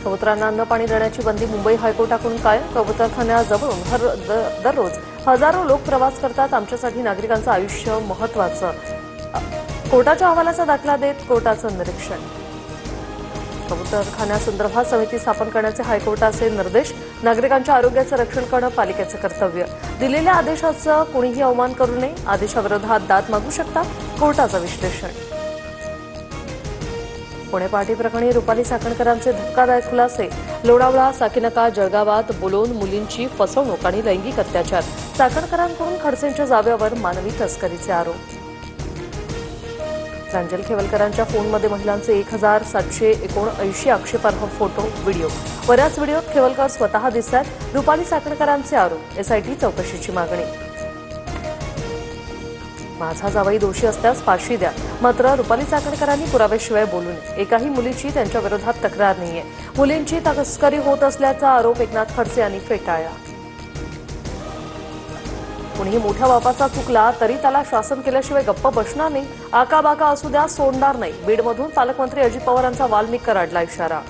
कबुतरांना अन्न पाणी देण्याची बंदी मुंबई हायकोर्टाकडून कायम. कबुतरखान्याजवळून दररोज हजारो लोक प्रवास करतात. आमच्यासाठी नागरिकांचं आयुष्य महत्त्वाचं. कोर्टाच्या अहवालाचा दाखला देत कोर्टाचं निरीक्षण. कबुतरखान्यासंदर्भात समिती स्थापन करण्याचे हायकोर्टाचे निर्देश. नागरिकांच्या आरोग्याचं रक्षण करणं पालिकेचं कर्तव्य. दिलेल्या आदेशाचं कोणीही अवमान करू नये. आदेशाविरोधात दाद मागू शकता. कोर्टाचं विश्लेषण. पुणे पार्टी प्रकरणी रुपाली चाकणकरांचे धक्कादायक खुलासे. लोणावळा, साकीनाका, जळगावात बोलावून मुलींची फसवणूक आणि लैंगिक अत्याचार. चाकणकरांकडून खडसेंच्या जाव्यावर मानवी तस्करीचे आरोप. प्रांजल खेवलकरांच्या फोनमध्ये महिलांचे 1779 आक्षेपार्ह फोटो, व्हिडिओ. बऱ्याच व्हिडिओत खेवलकर स्वतः दिसतात. रुपाली चाकणकरांचे आरोप. एसआयटी चौकशीची मागणी. माझा जावई दोषी असल्यास फाशी द्या, मात्र रुपाली चाकणकरांनी पुराव्याशिवाय बोलू नये. एकाही मुलीची त्यांच्या विरोधात तक्रार नाहीये. मुलींची तस्करी होत असल्याचा आरोप एकनाथ खडसे यांनी फेटाळला. कुणीही मोठ्या बापाचा चुकला तरी त्याला शासन केल्याशिवाय गप्प बसणार नाही. आकाबाका असू द्या, सोडणार नाही. बीडमधून पालकमंत्री अजित पवारांचा वाल्मिक कराडला इशारा.